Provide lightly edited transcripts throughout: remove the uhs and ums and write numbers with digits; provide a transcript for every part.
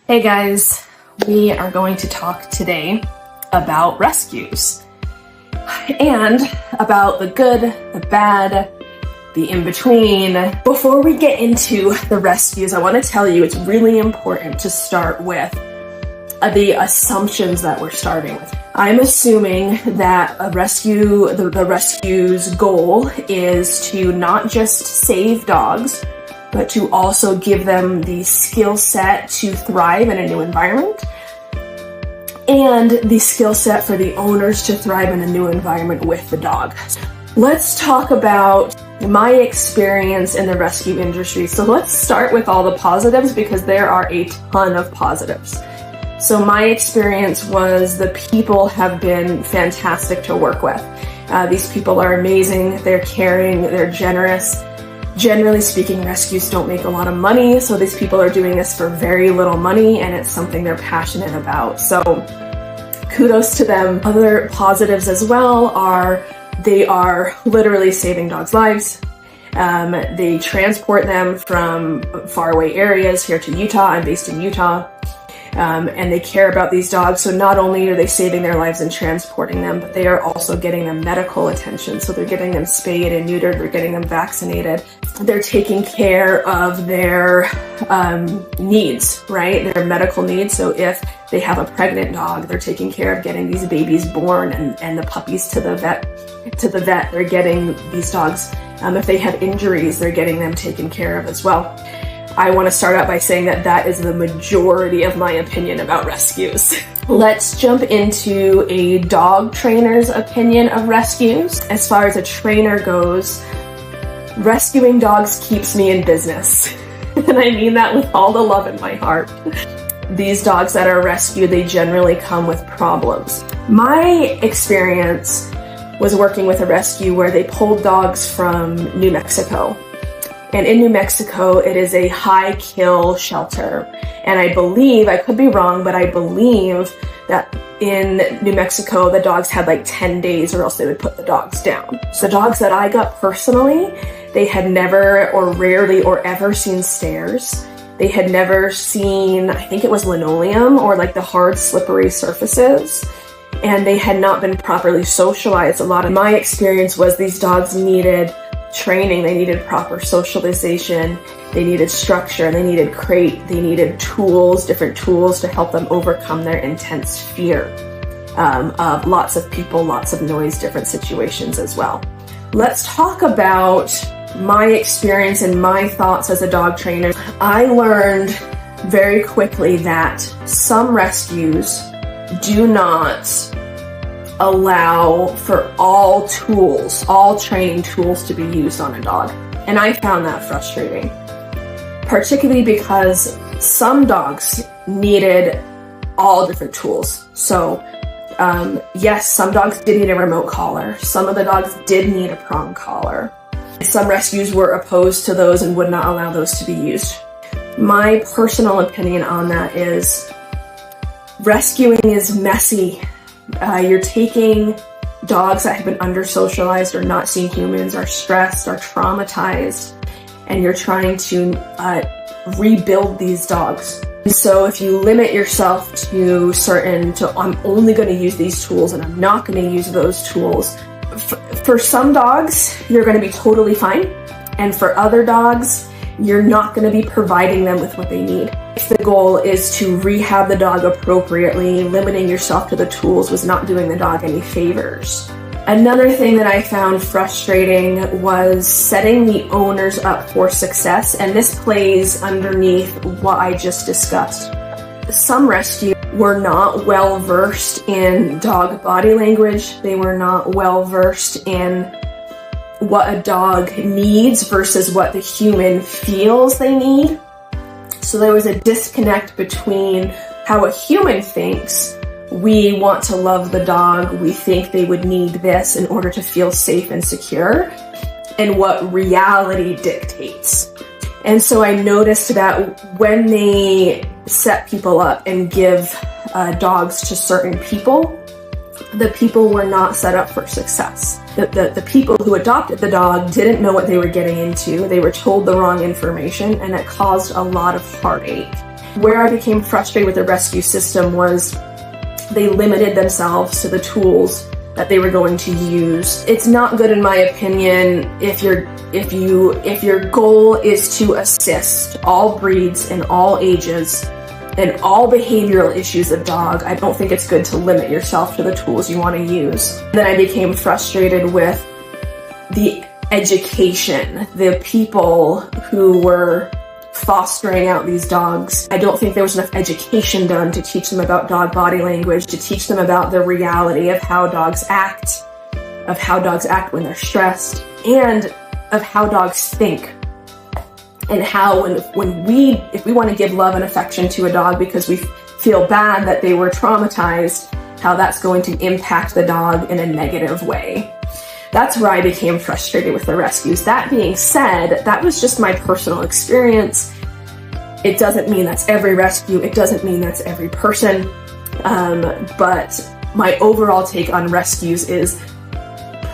Hey guys, we are going to talk today about rescues and about the good, the bad, the in-between. Before we get into the rescues, I want to tell you it's really important to start with the assumptions that we're starting with. I'm assuming that the rescue's goal is to not just save dogs, but to also give them the skill set to thrive in a new environment and the skill set for the owners to thrive in a new environment with the dog. Let's talk about my experience in the rescue industry. So let's start with all the positives because there are a ton of positives. So my experience was the people have been fantastic to work with. These people are amazing, they're caring, they're generous. Generally speaking, rescues don't make a lot of money, so these people are doing this for very little money and it's something they're passionate about. So kudos to them. Other positives as well are they are literally saving dogs' lives. They transport them from faraway areas here to Utah. I'm based in Utah. And they care about these dogs. So not only are they saving their lives and transporting them, but they are also getting them medical attention. So they're getting them spayed and neutered, they're getting them vaccinated. They're taking care of their needs, right? Their medical needs. So if they have a pregnant dog, they're taking care of getting these babies born and the puppies to the vet. They're getting these dogs. If they have injuries, they're getting them taken care of as well. I want to start out by saying that is the majority of my opinion about rescues. Let's jump into a dog trainer's opinion of rescues. As far as a trainer goes, rescuing dogs keeps me in business. And I mean that with all the love in my heart. These dogs that are rescued, they generally come with problems. My experience was working with a rescue where they pulled dogs from New Mexico. And in New Mexico, it is a high kill shelter. And I believe, I could be wrong, but I believe that in New Mexico, the dogs had like 10 days or else they would put the dogs down. So the dogs that I got personally, they had never or rarely or ever seen stairs. They had never seen, I think it was linoleum or like the hard slippery surfaces. And they had not been properly socialized. A lot of my experience was these dogs needed training, they needed proper socialization, they needed structure, they needed crate, they needed tools, different tools to help them overcome their intense fear of lots of people, lots of noise, different situations as well. Let's talk about my experience and my thoughts as a dog trainer. I learned very quickly that some rescues do not allow for all training tools to be used on a dog. And I found that frustrating, particularly because some dogs needed all different tools. So yes, some dogs did need a remote collar. Some of the dogs did need a prong collar. Some rescues were opposed to those and would not allow those to be used. My personal opinion on that is rescuing is messy. You're taking dogs that have been under-socialized or not seen humans, are stressed, are traumatized, and you're trying to rebuild these dogs. And so if you limit yourself to I'm only going to use these tools and I'm not going to use those tools, for some dogs, you're going to be totally fine. And for other dogs, you're not going to be providing them with what they need. If the goal is to rehab the dog appropriately, limiting yourself to the tools was not doing the dog any favors. Another thing that I found frustrating was setting the owners up for success, and this plays underneath what I just discussed. Some rescues were not well versed in dog body language. They were not well versed in what a dog needs versus what the human feels they need. So there was a disconnect between how a human thinks we want to love the dog, we think they would need this in order to feel safe and secure, and what reality dictates. And so I noticed that when they set people up and give dogs to certain people, the people were not set up for success. The people who adopted the dog didn't know what they were getting into. They were told the wrong information, and it caused a lot of heartache. Where I became frustrated with the rescue system was they limited themselves to the tools that they were going to use. It's not good, in my opinion, if your goal is to assist all breeds and all ages and all behavioral issues of dog. I don't think it's good to limit yourself to the tools you want to use. Then I became frustrated with the education, the people who were fostering out these dogs. I don't think there was enough education done to teach them about dog body language, to teach them about the reality of how dogs act when they're stressed, and of how dogs think. And how if we want to give love and affection to a dog because we feel bad that they were traumatized, how that's going to impact the dog in a negative way. That's where I became frustrated with the rescues. That being said, that was just my personal experience. It doesn't mean that's every rescue. It doesn't mean that's every person. But my overall take on rescues is,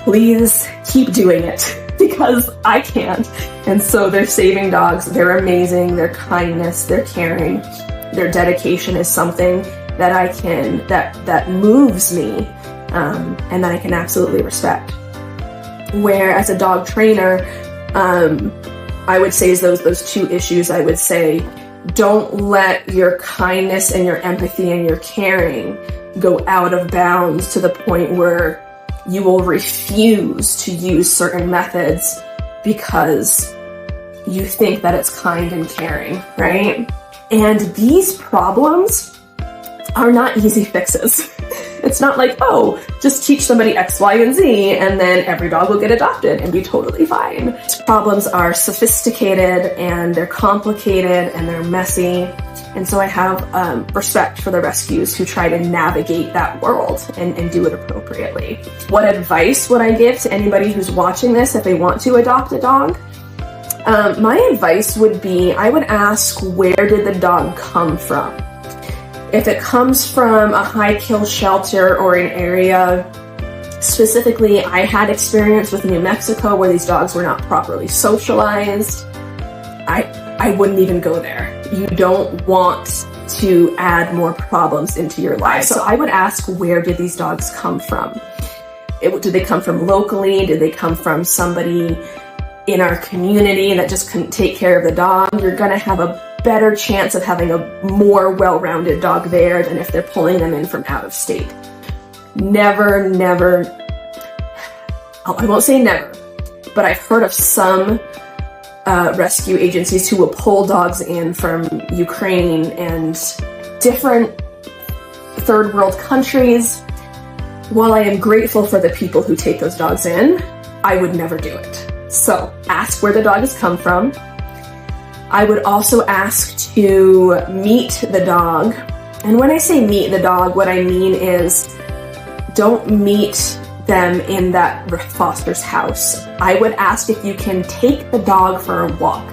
please keep doing it, because I can't. And so they're saving dogs. They're amazing. Their kindness, their caring, their dedication is something that that moves me, and that I can absolutely respect. Where as a dog trainer, I would say is those two issues. I would say, don't let your kindness and your empathy and your caring go out of bounds to the point where you will refuse to use certain methods because you think that it's kind and caring, right? And these problems are not easy fixes. It's not like, oh, just teach somebody X, Y, and Z, and then every dog will get adopted and be totally fine. These problems are sophisticated, and they're complicated, and they're messy. And so I have respect for the rescues who try to navigate that world and do it appropriately. What advice would I give to anybody who's watching this if they want to adopt a dog? My advice would be, I would ask, where did the dog come from? If it comes from a high kill shelter or an area, specifically, I had experience with New Mexico where these dogs were not properly socialized. I wouldn't even go there. You don't want to add more problems into your life. So I would ask, where did these dogs come from? Did they come from locally? Did they come from somebody in our community that just couldn't take care of the dog? You're gonna have a better chance of having a more well-rounded dog there than if they're pulling them in from out of state. Never, I won't say never, but I've heard of some rescue agencies who will pull dogs in from Ukraine and different third world countries. While I am grateful for the people who take those dogs in, I would never do it. So ask where the dog has come from. I would also ask to meet the dog. And when I say meet the dog, what I mean is don't meet them in that foster's house. I would ask if you can take the dog for a walk.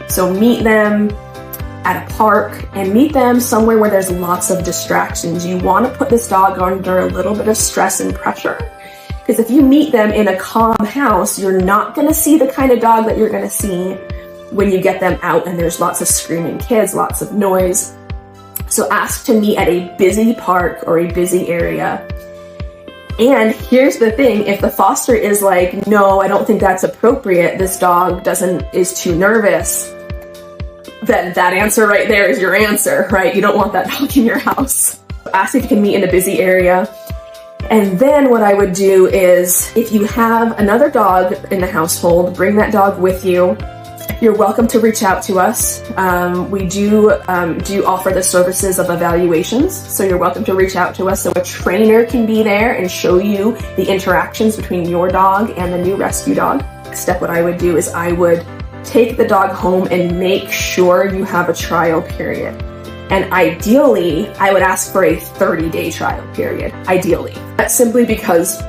So meet them at a park and meet them somewhere where there's lots of distractions. You want to put this dog under a little bit of stress and pressure. Because if you meet them in a calm house, you're not going to see the kind of dog that you're going to see when you get them out and there's lots of screaming kids, lots of noise. So ask to meet at a busy park or a busy area. And here's the thing, if the foster is like, no, I don't think that's appropriate, this dog is too nervous, then that answer right there is your answer, right? You don't want that dog in your house. Ask if you can meet in a busy area. And then what I would do is, if you have another dog in the household, bring that dog with you. You're welcome to reach out to us. We do offer the services of evaluations, so you're welcome to reach out to us so a trainer can be there and show you the interactions between your dog and the new rescue dog. Next step, what I would do is I would take the dog home and make sure you have a trial period. And ideally, I would ask for a 30-day trial period, ideally. That's simply because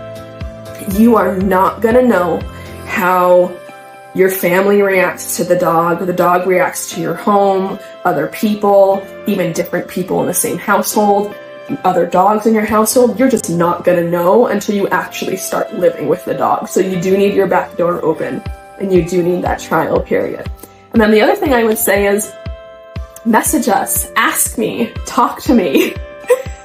you are not gonna know how your family reacts to the dog reacts to your home, other people, even different people in the same household, other dogs in your household. You're just not gonna know until you actually start living with the dog. So you do need your back door open, and you do need that trial period. And then the other thing I would say is, message us, ask me, talk to me.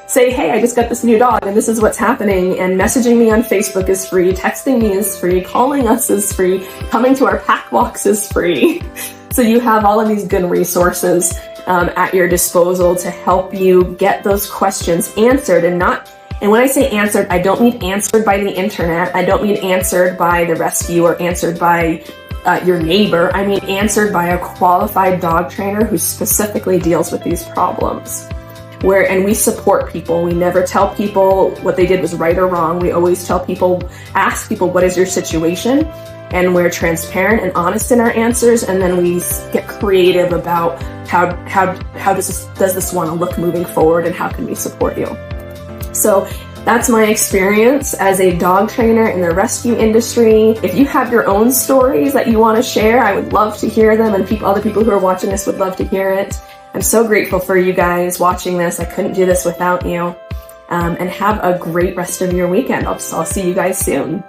Say, hey, I just got this new dog and this is what's happening. And messaging me on Facebook is free, texting me is free, calling us is free, coming to our pack walks is free. So you have all of these good resources at your disposal to help you get those questions answered. And when I say answered, I don't mean answered by the internet. I don't mean answered by the rescue or answered by your neighbor. I mean answered by a qualified dog trainer who specifically deals with these problems. And we support people. We never tell people what they did was right or wrong. We always tell people, ask people, what is your situation? And we're transparent and honest in our answers. And then we get creative about how does this want to look moving forward and how can we support you? So that's my experience as a dog trainer in the rescue industry. If you have your own stories that you want to share, I would love to hear them, and other people who are watching this would love to hear it. I'm so grateful for you guys watching this. I couldn't do this without you. And have a great rest of your weekend. I'll see you guys soon.